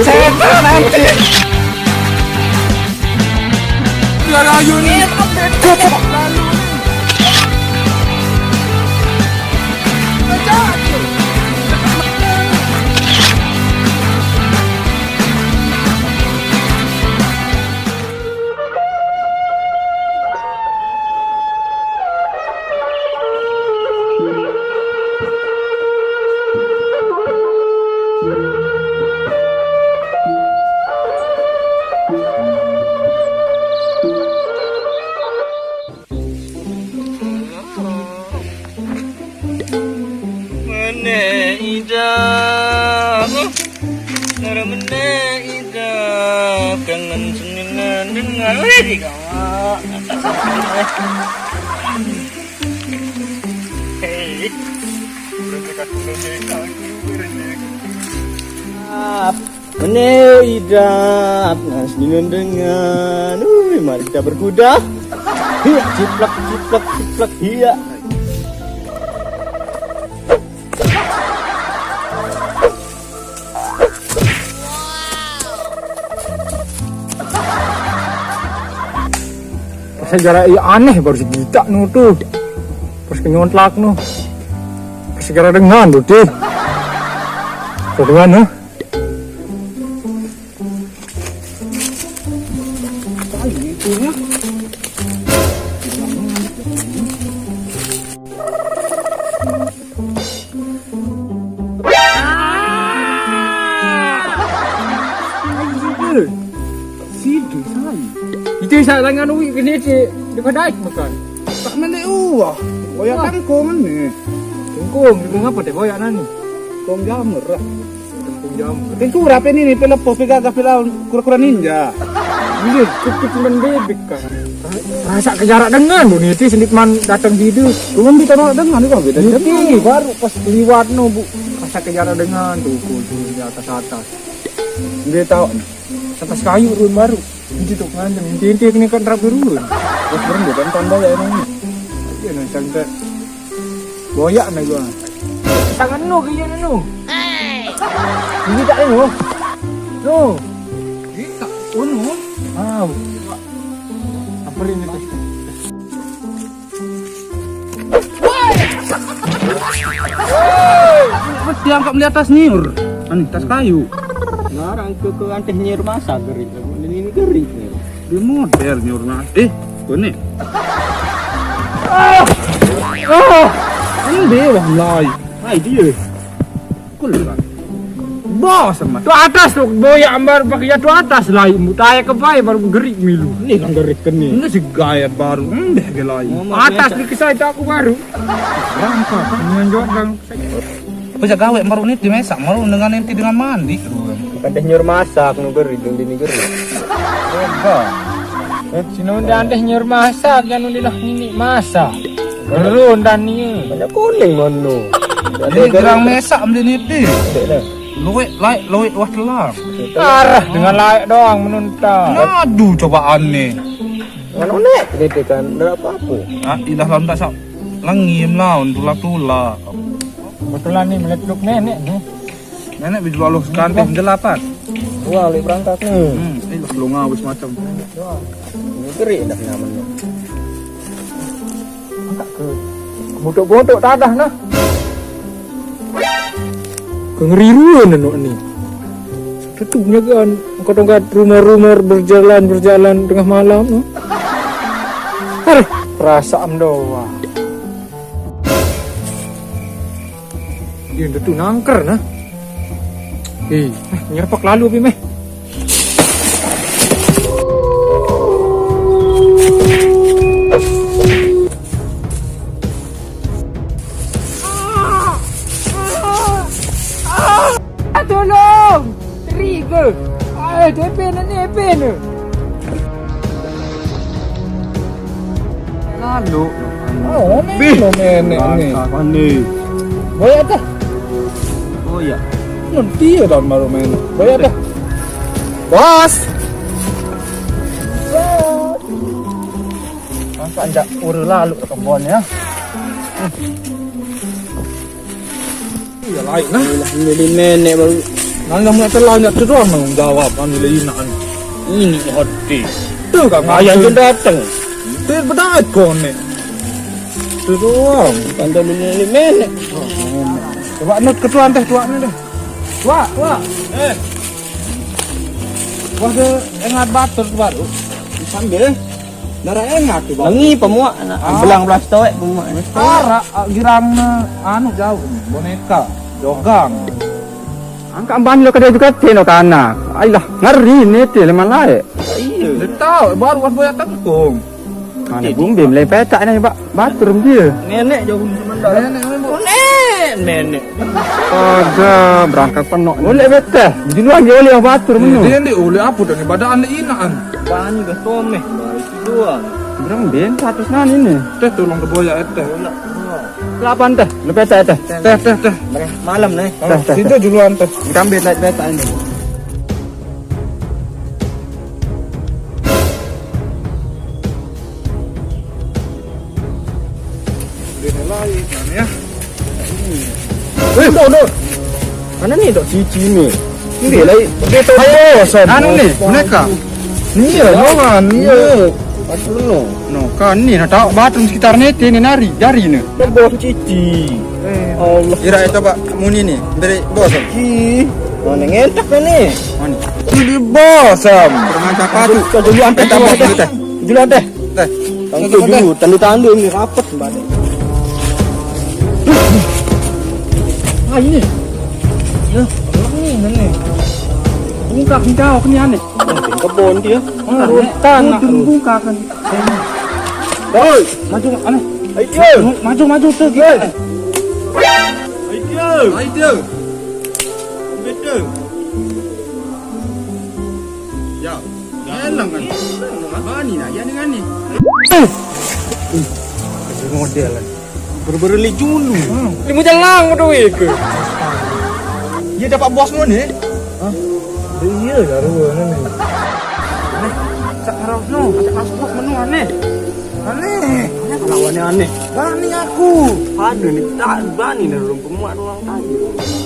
Setan nanti. Lalu nih. Kangen senengan dengan idap senengan dengan mari kita berkuda. Hiya, ciplak ciplak ciplak hiya. Sejarah aneh baru sejuta nu tuh pas kenyontlak nu segera dengan tuh deh dengan nu itu saya dengan uwi gini di kedai makan. Tak mana uah. Boyak kangkung ni. Kangkung apa deh boyak nani? Kong jamur lah. Kangkung jamur. Tengku berapa ini pelepo pegawai kura-kura ninja. Iya, cukup cuman bebek kan. Rasa kejarak dengan bu nih, sendiri man datang gitu. Cuma kita nak dengan itu beda. Tapi baru pas liwat no bu, rasa kejarak dengan tuh di atas. Dia tahu. Atas kayu ruang baru. Ini tuh kan, inti ini kan rapi ruang. Terus berenda kan tanda ya ini. Iya nih sangat boyak nih gua. Tangan nu kayaknya nu. Ini tak nu. Nu. Kita unu. Apa ini tuh? Diangkat melihat tas niur. Tas kayu. Ngarang ke anteh nyir masa gerik. Ini gerik nih. Dia model niur nas. Ini. Ini dia wallahi. Hai dia. Kuliah. Bos sama. Tuh atas tuh boyak ambar pakai tuh atas lah. Mutaya ke bawah baru gerik milu. Ini kan gerik kan nih. Ini si gaya baru. Deh gelai. Atas di kisah itu aku baru. Rangka kan menjorang. Bisa gawe baru nih di mesak, baru dengan nanti dengan mandi. Bukan teh nyur masak nu gerik jeung dini gerik. Enggak. Sino ndan teh nyur masak yang nu dilah nini masak. Gerun dan ni. Banyak kuning monu. Ini gerang mesak ambil niti. Luwe wah telar. Arah dengan layak doang menunta. Aduh cobaan nih. Mana nek dite kan berapa apa? Ilah lam tak sak langim laun tulak-tulak. Betulan nih meletuk nenek nih. Nenek bisa lalu kantin delapan. Wah, li berangkat nih. Ini lu ngawis macam. Ini gerik dah namanya. Tak ke botok-botok tadah nah. Kengeriruan anu ni. Tutupnya kan kadang-kadang rumor-rumor berjalan tengah malam no. Perasaan doang. Dia tuh nangker nah. Nyerpak lalu pi meh. Tolong! Trigger! DP na DP na. Lalu. Nenek nih. Pani. Boya dah. Oh ya. Nanti ya tahun baru main. Boya dah. Bos. Masa anda urus lalu ke kebun ya. Iya lain nah. Jadi nenek baru Nang nak terlanjut tu doang nang jawab ambil ina ni. Ini hati. Tu kan ayah tu datang. Tu bedak kau ni. Tu doang. Pandai menek. Coba nut ketuan teh tua ni deh. Tua. Wah tu engat batur baru. Sambil darah enak tu. Lengi pemuak anak belang belas toek pemuak ni. Ara girang anu jauh boneka jogang. Angka ban lo kada juga teno kana. Ailah ngeri ni te leman lae. Iya. Dia tahu baru kan boya tengkung. Mana bumbim le petak ni bak batur dia. Nenek jauh semandar. Nenek. Ada berangkat penok. Oleh betah. Duluan dia oleh batur menu. Dia ni oleh apa dah ni badan inaan. Bani ke someh. Itu doang. Berang ben 100 nan ini. Teh tolong boya teh. 8 teh. Le petak teh. Teh. Malam ni. Situ duluan teh. Ambil light petak ini. Dia lain mana ya? Dok. Mana ni dok cici ni? Ini lagi. Ayo, anu ni boneka. Ni ya, nongan ni ya. Batur no. No, kan ni nak tahu batur sekitar ni ni nari jari ni. Bos cici. Allah. Kira itu Pak Muni ni dari bos. Mana ngentak ni? Mana? Ini bosam. Dengan siapa tu? Kau dulu ampe tambah teh. Dulu teh. Teh. Tanggu dulu, tandu-tandu ni rapet badan. Ini. Ya, ni ni. Bungkak kau kenyan ni. Kebon dia. Rutan nak bungkak kan. Oi, Maju aneh. ayo. Maju tu kita. Ayo. Betul. Ya. Elang kan. Bani nak ya dengan ni. Model. Berberi dulu. Limu jalang tu ke? Dia dapat bos mu ni. Iya dah ruang ni. Cak harus no, cak harus bos menu aneh. Aneh. Lawannya aneh. Bani aku. Aduh ni tak bani dah rumah pemuat orang tadi.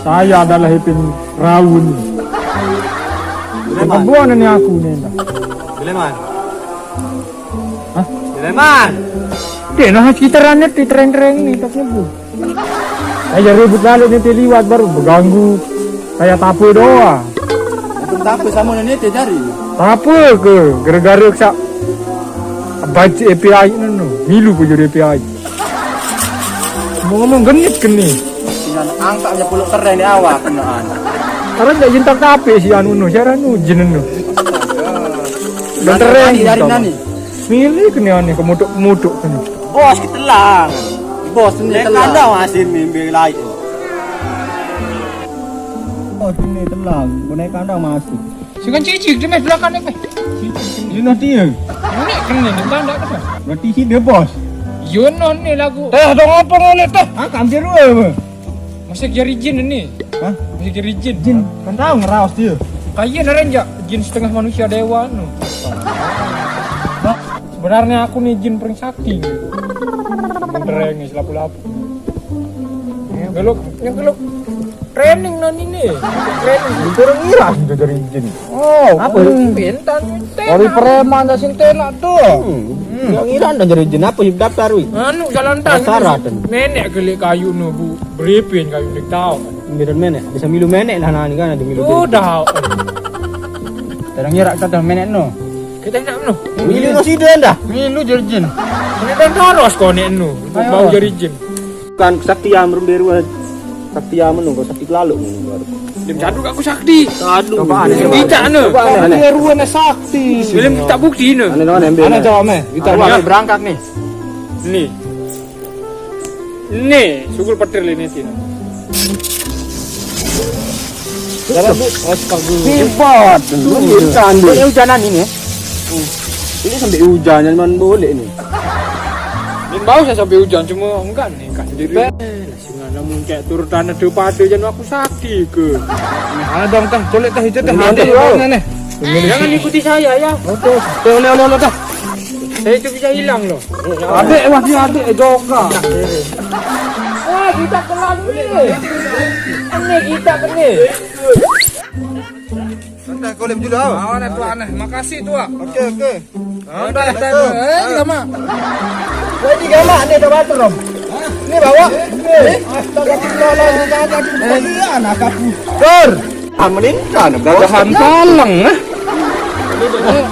Saya adalah Ipin Raun. Kebuan ni aku ni. Bileman. Hah? Bileman. Dia nak sekitaran ni tren-tren ni tak sembuh. Saya ribut lalu ni liwat baru berganggu. Saya tapu doa. Tapi sama ni te jari. Apa ke? Gara-gara sak baca API ni no. Milu pun jadi API. Ngomong genit ke ni? Dengan angkatnya puluk keren di awak kenaan. Karena tak jentak tape si anu no. Saya anu jin no. Dari nani? Milih ke ni ane kemutuk-kemutuk ke ni. Bos kita lang. Bos ni telang. Ada masih mimpi lain. Bos ni telang. Boneka anda masih. Sikan cicik dia meh belakang ni meh. You nak dia? Ni kena ni tanda tu. Berarti si dia bos. Yo non ni lagu. Teh dong apa ngoleh teh? Ah, kamu dua apa? Masih jari jin ni. Hah? Masih jari jin. Jin, kan tahu ngerawas dia. Kaya narenja jin setengah manusia dewa nu. Sebenarnya aku ni jin paling sakti. Dereng ni selapu-lapu. Yang geluk training non ini. Training. Orang ngira sudah dari jin. Oh, apa? Pintan. Dari preman dah sintena tu. Yang Iran dah jadi jen apa yang daftar wi? Anu jalan tan. Syarat. Nenek gelik kayu nu bu. Beripin kayu nek tahu. Miran menek, bisa milu menek lah nani kan ada milu. Sudah. Terang ngira kata menek no. Kita nak nu. Milu no siden dah. Milu jerjin. Ini kan terus kau nek nu. Bau jari jin. Kan sakti yang beru sakti yang menunggu sakti lalu baru. Dia caduk aku sakti. Aduh. Coba aneh. Tidak nu. Aneh. Ruan sakti. Film tak bukti nu. Aneh mana ambil. Ana jawab meh. Kita berangkat nih. Ni. Ni, sugul petir ini sini. Hebat. Hujan. Ini hujanan ini. Ini sampai hujan jangan boleh ni. Ini bau saya sampai hujan cuma enggak nih kan sendiri. Singa namun kayak turun tanah tu pada jangan aku sakti ke. Ana dong teh, colek teh hijau teh. Nanti, Ada nih. Jangan ikuti saya ya. Betul. Oleh dah. Saya itu bisa hilang loh. Adik masih adik juga. Wah, kita kelan ni. Ini kita kena. Santai kau lem dulu. Ah, nah tuan, makasih tuan. Okey. Ah, dah lama. Ini gamak ni dah batur rom. Ni bawa. Astagfirullah, anak aku. Dur. Meningkat. Bahan talang. Ini